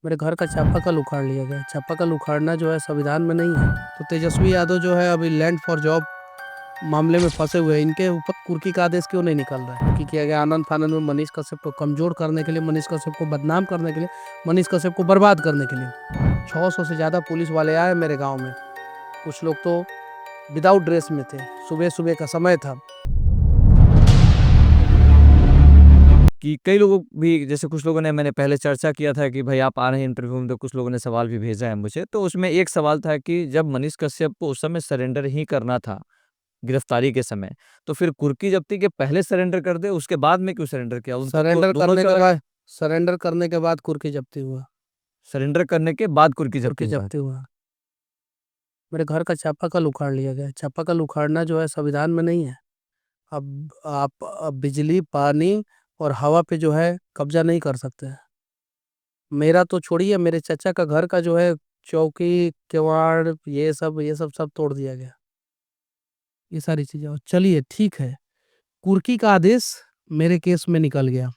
मेरे घर का चापाकल उखाड़ लिया गया। चापाकल उखाड़ना जो है संविधान में नहीं है। तो तेजस्वी यादव जो है अभी लैंड फॉर जॉब मामले में फंसे हुए हैं। इनके ऊपर कुर्की का आदेश क्यों नहीं निकल रहा है? क्योंकि किया गया आनंद फानंद में मनीष कश्यप को कमजोर करने के लिए, मनीष कश्यप को बदनाम करने के लिए, मनीष कश्यप को बर्बाद करने के लिए 600 से ज़्यादा पुलिस वाले आए मेरे गाँव में। कुछ लोग तो विदाउट ड्रेस में थे। सुबह सुबह का समय था। कि कई लोगों भी, जैसे कुछ लोगों ने, मैंने पहले चर्चा किया था कि भाई आप आ रहे हैं इंटरव्यू में, तो कुछ लोगों ने सवाल भी भेजा है मुझे। तो उसमें एक सवाल था कि जब मनीष कश्यप को उस समय सरेंडर ही करना था गिरफ्तारी के समय, तो फिर कुर्की जब्ती के पहले सरेंडर कर दे, उसके बाद में क्यों सरेंडर किया? उन तब तो सरेंडर दोनों करने से के अलग। बाद सरेंडर करने के बाद कुर्की जब्ती हुआ। सरेंडर करने के बाद कुर्की जब्ती कुर्की हुआ है। जब्ती हुआ। मेरे घर का चापाकल उखाड़ लिया गया। चापाकल उखाड़ना जो है संविधान में नहीं है। अब बिजली, पानी और हवा पे जो है कब्जा नहीं कर सकते हैं। मेरा तो छोड़िए, मेरे चाचा का घर का जो है चौकी, किवाड़, ये सब तोड़ दिया गया। ये सारी चीजें, और चलिए ठीक है, कुर्की का आदेश मेरे केस में निकल गया।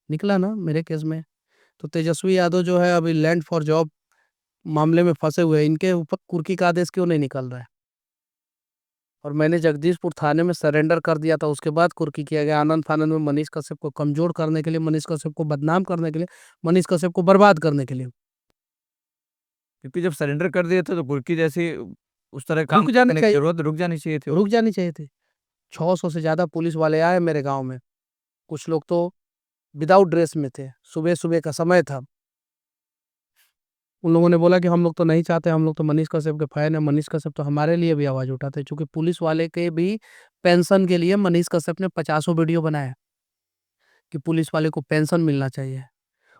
निकला ना मेरे केस में। तो तेजस्वी यादव जो है अभी लैंड फॉर जॉब मामले में फंसे हुए हैं। इनके ऊपर कुर्की का आदेश क्यों नहीं निकल रहा है? और मैंने जगदीशपुर थाने में सरेंडर कर दिया था, उसके बाद कुर्की किया गया आनंद फानंद में मनीष कश्यप को कमजोर करने के लिए, मनीष कश्यप को बदनाम करने के लिए, मनीष कश्यप को बर्बाद करने के लिए। क्योंकि जब सरेंडर कर दिए थे तो कुर्की जैसी उस तरह काम रुक जानी करने की चाहिए, जरूरत रुक जानी चाहिए थी। रुक जानी चाहिए थी। 600 से ज्यादा पुलिस वाले आए मेरे गांव में। कुछ लोग तो विदाउट ड्रेस में थे। सुबह सुबह का समय था। उन लोगों ने बोला कि हम लोग तो नहीं चाहते, हम लोग तो मनीष कश्यप के फैन है, मनीष कश्यप तो हमारे लिए भी आवाज उठाते हैं। चूंकि पुलिस वाले के भी पेंशन के लिए मनीष कश्यप ने 50 वीडियो बनाया कि पुलिस वाले को पेंशन मिलना चाहिए।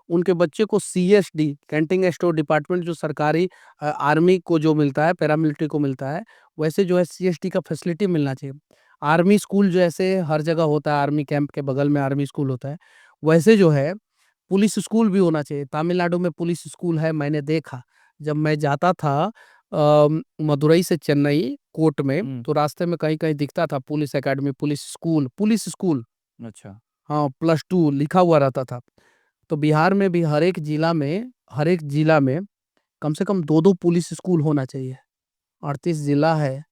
उनके बच्चे को CSD, कैंटीन स्टोर डिपार्टमेंट, जो सरकारी आर्मी को जो मिलता है, पैरामिलिट्री को मिलता है, वैसे जो है CSD का फैसिलिटी मिलना चाहिए। आर्मी स्कूल जैसे हर जगह होता है, आर्मी कैंप के बगल में आर्मी स्कूल होता है, वैसे जो है पुलिस स्कूल भी होना चाहिए। तमिलनाडु में पुलिस स्कूल है, मैंने देखा। जब मैं जाता था मदुरई से चेन्नई कोर्ट में, हम्म। तो रास्ते में कहीं कहीं दिखता था police academy, police school, police school. अच्छा। हाँ, +2 लिखा हुआ रहता था। तो बिहार में भी हर एक जिला में कम से कम 2-2 पुलिस स्कूल होना चाहिए। 38 जिला है,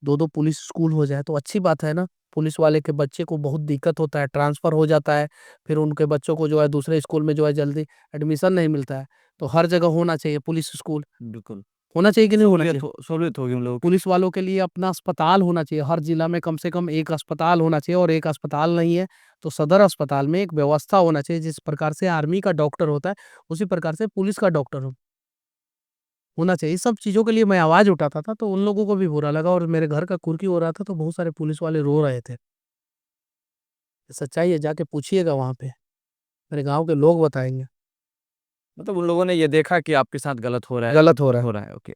2-2 पुलिस स्कूल हो जाए तो अच्छी बात है ना। पुलिस वाले के बच्चे को बहुत दिक्कत होता है, ट्रांसफर हो जाता है, फिर उनके बच्चों को जो है दूसरे स्कूल में जो है जल्दी एडमिशन नहीं मिलता है। तो हर जगह होना चाहिए पुलिस स्कूल। बिल्कुल। होना चाहिए कि नहीं होना चाहिए? सहूलियत होगी उन लोगों की। पुलिस वालों के लिए अपना अस्पताल होना चाहिए। हर जिला में कम से कम एक अस्पताल होना चाहिए, और एक अस्पताल नहीं है तो सदर अस्पताल में एक व्यवस्था होना चाहिए। जिस प्रकार से आर्मी का डॉक्टर होता है, उसी प्रकार से पुलिस का डॉक्टर होना चाहिए। इस सब चीज़ों के लिए मैं आवाज़ उठाता था, तो उन लोगों को भी बुरा लगा, और मेरे घर का कुर्की हो रहा था तो बहुत सारे पुलिस वाले रो रहे थे। सच्चाई है, जाके पूछिएगा वहाँ पे, मेरे गाँव के लोग बताएँगे। मतलब उन लोगों ने ये देखा कि आपके साथ गलत हो रहा है। गलत हो रहा है। हो रहा है, ओके।